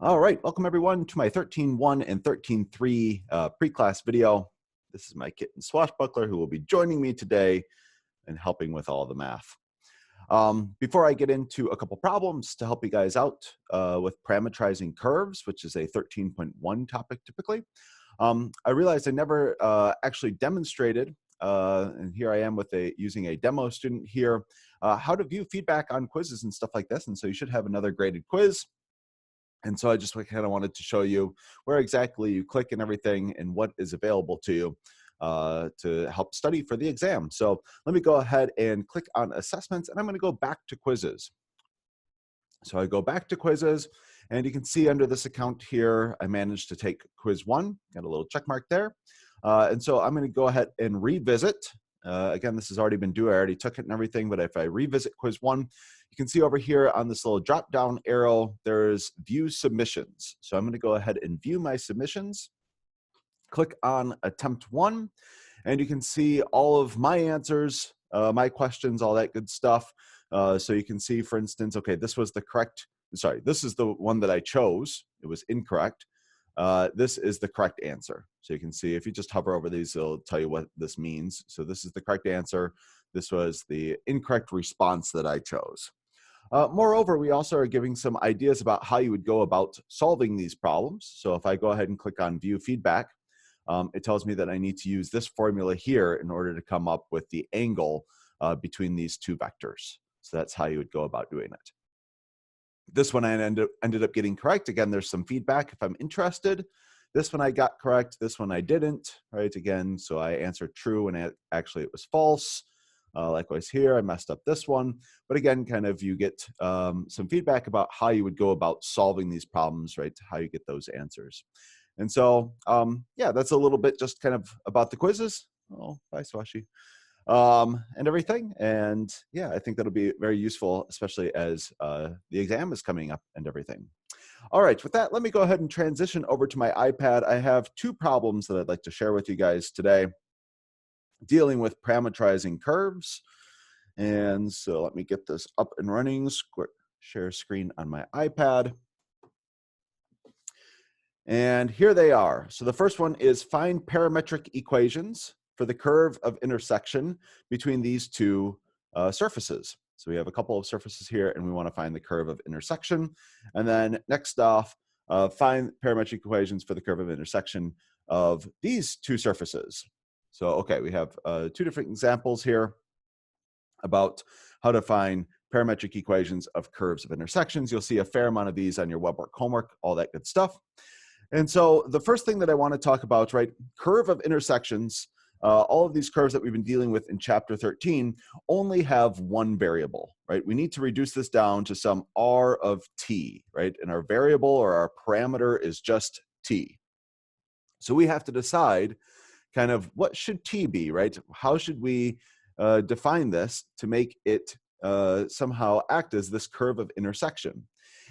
All right, welcome everyone to my 13.1 and 13.3 pre-class video. This is my kitten Swashbuckler who will be joining me today and helping with all the math. Before I get into a couple problems to help you guys out with parametrizing curves, which is a 13.1 topic typically, I realized I never actually demonstrated, and here I am with using a demo student here, how to view feedback on quizzes and stuff like this. And so you should have another graded quiz. And so I just kind of wanted to show you where exactly you click and everything and what is available to you to help study for the exam. So let me go ahead and click on assessments, and I'm going to go back to quizzes. So I go back to quizzes, and you can see under this account here, I managed to take quiz 1, got a little check mark there. And so I'm going to go ahead and revisit. Again, this has already been due. I already took it and everything, but if I revisit quiz 1, you can see over here on this little drop down arrow, there's view submissions. So I'm going to go ahead and view my submissions. Click on attempt 1, and you can see all of my answers, my questions, all that good stuff. So you can see, for instance, okay, this was the correct, sorry, this is the one that I chose. It was incorrect. This is the correct answer. So you can see if you just hover over these, it'll tell you what this means. So this is the correct answer. This was the incorrect response that I chose. Moreover, we also are giving some ideas about how you would go about solving these problems. So if I go ahead and click on view feedback, it tells me that I need to use this formula here in order to come up with the angle between these two vectors. So that's how you would go about doing it. This one I ended up getting correct. Again, there's some feedback if I'm interested. This one I got correct. This one I didn't, right? Again, so I answered true and actually it was false. Likewise here, I messed up this one. But again, kind of you get some feedback about how you would go about solving these problems, right? How you get those answers. And so, yeah, that's a little bit just kind of about the quizzes. Oh, bye, Swashi. And everything. And yeah, I think that'll be very useful, especially as the exam is coming up and everything. All right, with that, let me go ahead and transition over to my iPad. I have two problems that I'd like to share with you guys today, dealing with parametrizing curves. And so let me get this up and running, share screen on my iPad. And here they are. So the first one is find parametric equations for the curve of intersection between these two surfaces. So we have a couple of surfaces here, and we want to find the curve of intersection. And then next off, find parametric equations for the curve of intersection of these two surfaces. So, okay, we have two different examples here about how to find parametric equations of curves of intersections. You'll see a fair amount of these on your web work homework, all that good stuff. And so the first thing that I want to talk about, right, curve of intersections, all of these curves that we've been dealing with in chapter 13 only have one variable, right? We need to reduce this down to some r of t, right? And our variable or our parameter is just t. So we have to decide kind of what should t be, right? How should we define this to make it somehow act as this curve of intersection?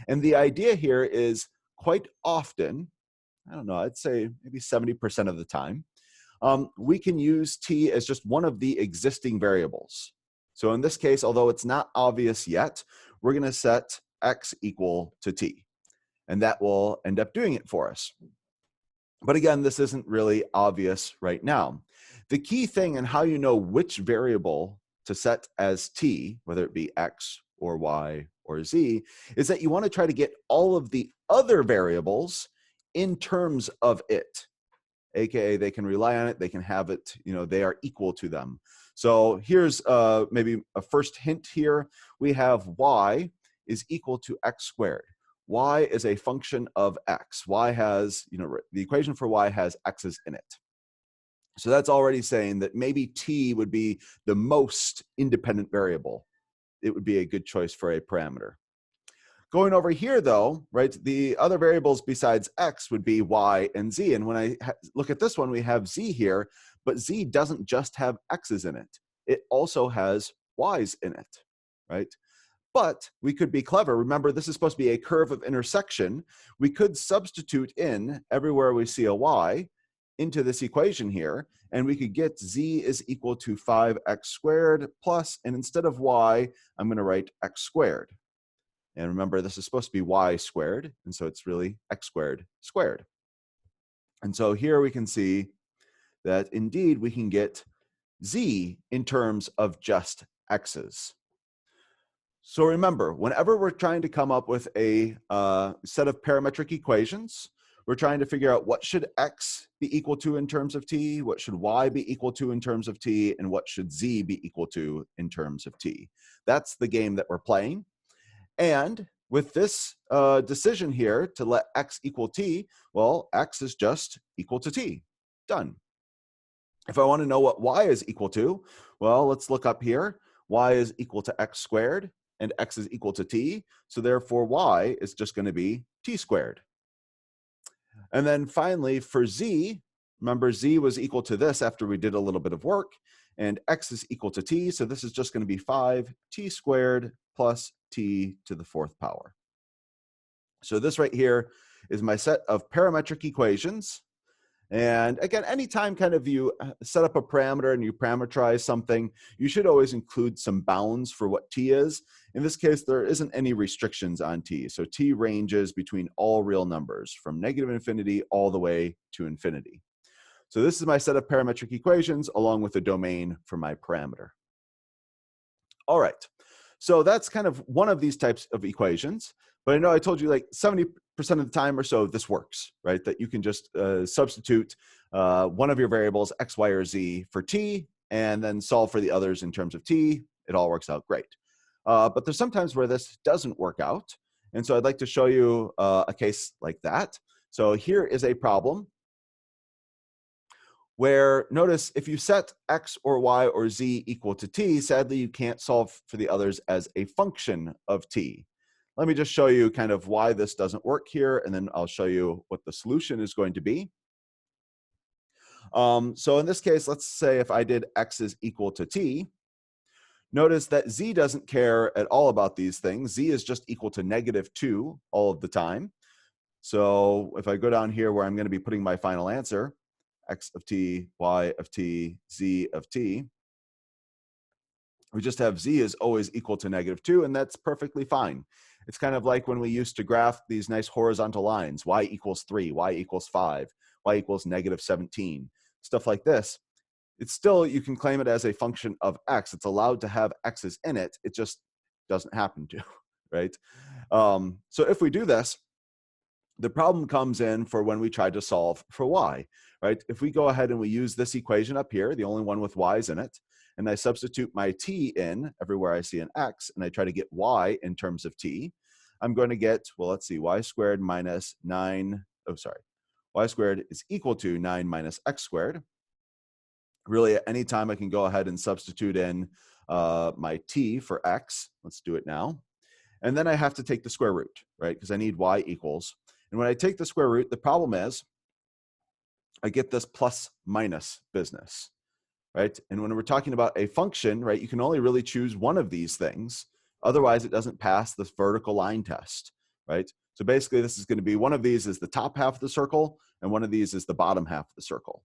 And the idea here is quite often, I don't know, I'd say maybe 70% of the time, we can use t as just one of the existing variables. So in this case, although it's not obvious yet, we're going to set x equal to t, and that will end up doing it for us. But again, this isn't really obvious right now. The key thing in how you know which variable to set as t, whether it be x or y or z, is that you want to try to get all of the other variables in terms of it, aka they can rely on it, they can have it, you know, they are equal to them. So here's maybe a first hint here. We have y is equal to x squared. Y is a function of x. Y has, you know, the equation for y has x's in it. So that's already saying that maybe t would be the most independent variable. It would be a good choice for a parameter. Going over here, though, right, the other variables besides x would be y and z. And when I look at this one, we have z here, but z doesn't just have x's in it. It also has y's in it, right? But we could be clever. Remember, this is supposed to be a curve of intersection. We could substitute in everywhere we see a y into this equation here, and we could get z is equal to 5x squared plus, and instead of y, I'm going to write x squared. And remember, this is supposed to be y squared, and so it's really x squared squared. And so here we can see that indeed we can get z in terms of just x's. So remember, whenever we're trying to come up with a set of parametric equations, we're trying to figure out what should x be equal to in terms of t, what should y be equal to in terms of t, and what should z be equal to in terms of t. That's the game that we're playing. And with this decision here to let x equal t, well, x is just equal to t. Done. If I want to know what y is equal to, well, let's look up here. Y is equal to x squared, and x is equal to t. So therefore, y is just going to be t squared. And then finally, for z, remember z was equal to this after we did a little bit of work, and x is equal to t. So this is just going to be 5t squared plus t to the 4th power. So this right here is my set of parametric equations. And again, anytime kind of you set up a parameter and you parameterize something, you should always include some bounds for what t is. In this case, there isn't any restrictions on t. So t ranges between all real numbers from -infinity all the way to infinity. So this is my set of parametric equations along with the domain for my parameter. All right, so that's kind of one of these types of equations. But I know I told you like 70% of the time or so this works, right? That you can just substitute one of your variables, x, y, or z for t, and then solve for the others in terms of t. It all works out great. But there's sometimes where this doesn't work out. And so I'd like to show you a case like that. So here is a problem where, notice, if you set x or y or z equal to t, sadly, you can't solve for the others as a function of t. Let me just show you kind of why this doesn't work here, and then I'll show you what the solution is going to be. So in this case, let's say if I did x is equal to t, notice that z doesn't care at all about these things. Z is just equal to -2 all of the time. So if I go down here where I'm going to be putting my final answer, x of t, y of t, z of t, we just have z is always equal to -2, and that's perfectly fine. It's kind of like when we used to graph these nice horizontal lines, y equals 3, y equals 5, y equals -17, stuff like this. It's still, you can claim it as a function of x. It's allowed to have x's in it. It just doesn't happen to, right? So if we do this, the problem comes in for when we try to solve for y, right? If we go ahead and we use this equation up here, the only one with y's in it, and I substitute my t in everywhere I see an x, and I try to get y in terms of t, I'm going to get, well, let's see, y squared minus 9, oh, sorry, y squared is equal to 9 minus x squared. Really, at any time I can go ahead and substitute in my t for x. Let's do it now. And then I have to take the square root, right? Because I need y equals. And when I take the square root, the problem is I get this plus minus business, right? And when we're talking about a function, right, you can only really choose one of these things. Otherwise, it doesn't pass this vertical line test, right? So basically, this is going to be one of these is the top half of the circle, and one of these is the bottom half of the circle,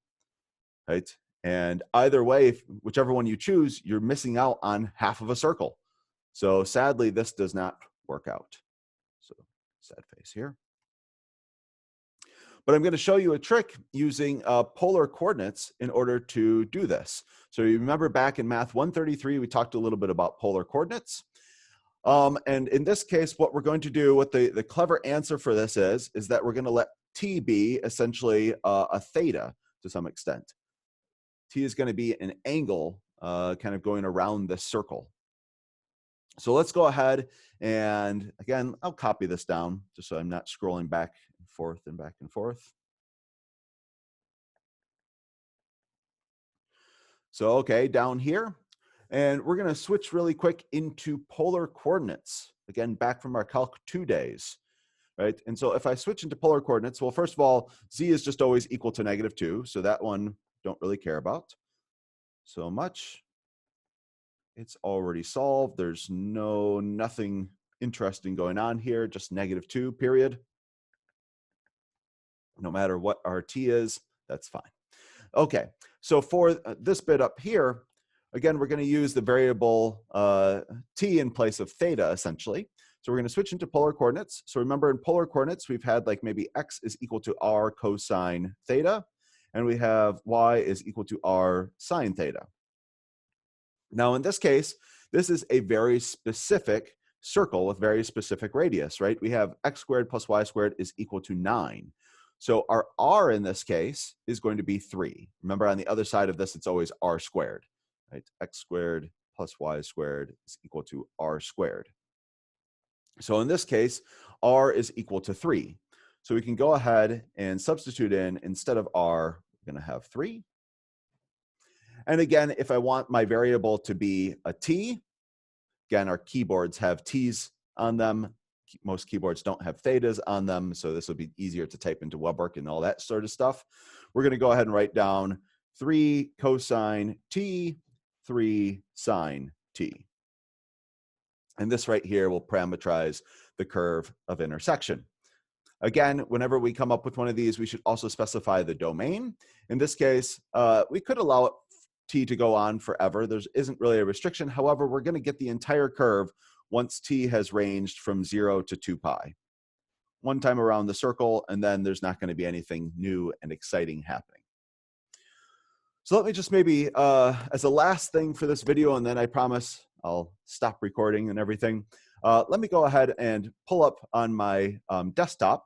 right? And either way, whichever one you choose, you're missing out on half of a circle. So sadly, this does not work out. So sad face here. But I'm going to show you a trick using polar coordinates in order to do this. So you remember back in Math 133, we talked a little bit about polar coordinates. And in this case, what we're going to do, what the clever answer for this is that we're going to let t be essentially a theta to some extent. T is going to be an angle kind of going around this circle. So let's go ahead and, again, I'll copy this down just so I'm not scrolling back and forth and back and forth. So, okay, down here. And we're going to switch really quick into polar coordinates. Again, back from our Calc 2 days, right? And so if I switch into polar coordinates, well, first of all, z is just always equal to -2. So that one don't really care about so much. It's already solved. There's nothing interesting going on here, just -2, period. No matter what our t is, that's fine. Okay, so for this bit up here, again, we're going to use the variable t in place of theta, essentially. So we're going to switch into polar coordinates. So remember, in polar coordinates, we've had like maybe x is equal to r cosine theta, and we have y is equal to r sine theta. Now in this case, this is a very specific circle with very specific radius, right? We have x squared plus y squared is equal to 9. So our r in this case is going to be 3. Remember, on the other side of this, it's always r squared, right? X squared plus y squared is equal to r squared. So in this case, r is equal to 3. So we can go ahead and substitute in, instead of r, we're going to have 3. And again, if I want my variable to be a t, again, our keyboards have t's on them. Most keyboards don't have thetas on them, so this will be easier to type into WebWork and all that sort of stuff. We're going to go ahead and write down 3 cosine t, 3 sine t. And this right here will parametrize the curve of intersection. Again, whenever we come up with one of these, we should also specify the domain. In this case, we could allow t to go on forever. There isn't really a restriction. However, we're going to get the entire curve once t has ranged from 0 to 2 pi. One time around the circle, and then there's not going to be anything new and exciting happening. So let me just maybe, as a last thing for this video, and then I promise I'll stop recording and everything, let me go ahead and pull up on my desktop,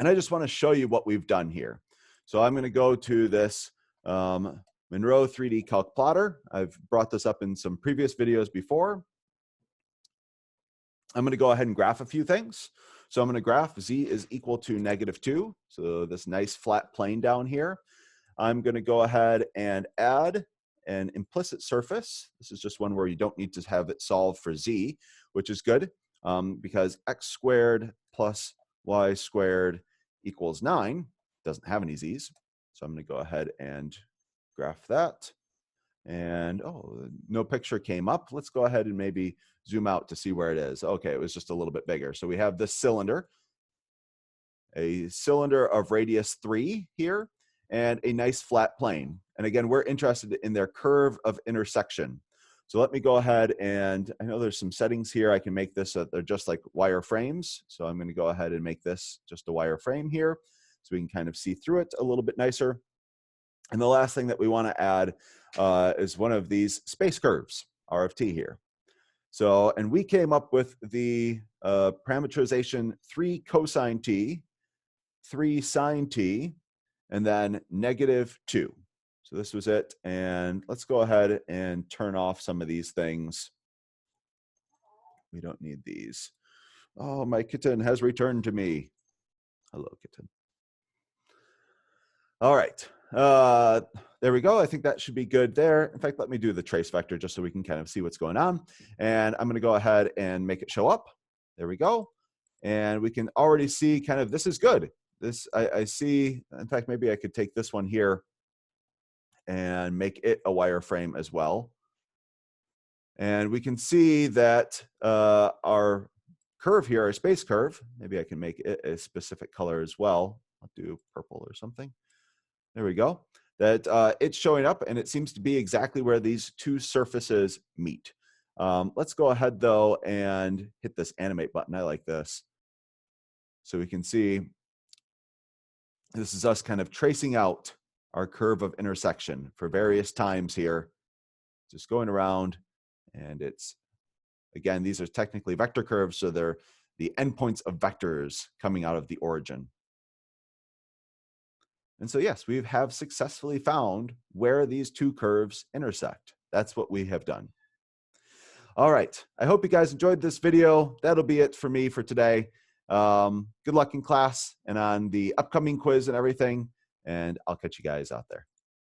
and I just want to show you what we've done here. So I'm going to go to this Monroe 3D Calc Plotter. I've brought this up in some previous videos before. I'm going to go ahead and graph a few things. So I'm going to graph z is equal to -2. So this nice flat plane down here. I'm going to go ahead and add an implicit surface. This is just one where you don't need to have it solved for z, which is good because x squared plus y squared equals 9. Doesn't have any z's. So I'm going to go ahead and graph that. And oh, no picture came up. Let's go ahead and maybe zoom out to see where it is. Okay, it was just a little bit bigger. So we have this cylinder, a cylinder of radius 3 here, and a nice flat plane. And again, we're interested in their curve of intersection. So let me go ahead and, I know there's some settings here. I can make this, they're just like wire frames. So I'm going to go ahead and make this just a wire frame here so we can kind of see through it a little bit nicer. And the last thing that we want to add is one of these space curves, RFT here. So, and we came up with the parametrization 3 cosine t, 3 sine t, and then -2. So this was it. And let's go ahead and turn off some of these things. We don't need these. Oh, my kitten has returned to me. Hello, kitten. All right. There we go. I think that should be good there. In fact, let me do the trace vector just so we can kind of see what's going on. And I'm going to go ahead and make it show up. There we go. And we can already see kind of, this is good. This, I see, in fact, maybe I could take this one here and make it a wireframe as well. And we can see that our curve here, our space curve, maybe I can make it a specific color as well. I'll do purple or something. There we go. That it's showing up, and it seems to be exactly where these two surfaces meet. Let's go ahead, though, and hit this animate button. I like this. So we can see this is us kind of tracing out our curve of intersection for various times here. Just going around, and it's, again, these are technically vector curves, so they're the endpoints of vectors coming out of the origin. And so, yes, we have successfully found where these two curves intersect. That's what we have done. All right. I hope you guys enjoyed this video. That'll be it for me for today. Good luck in class and on the upcoming quiz and everything. And I'll catch you guys out there.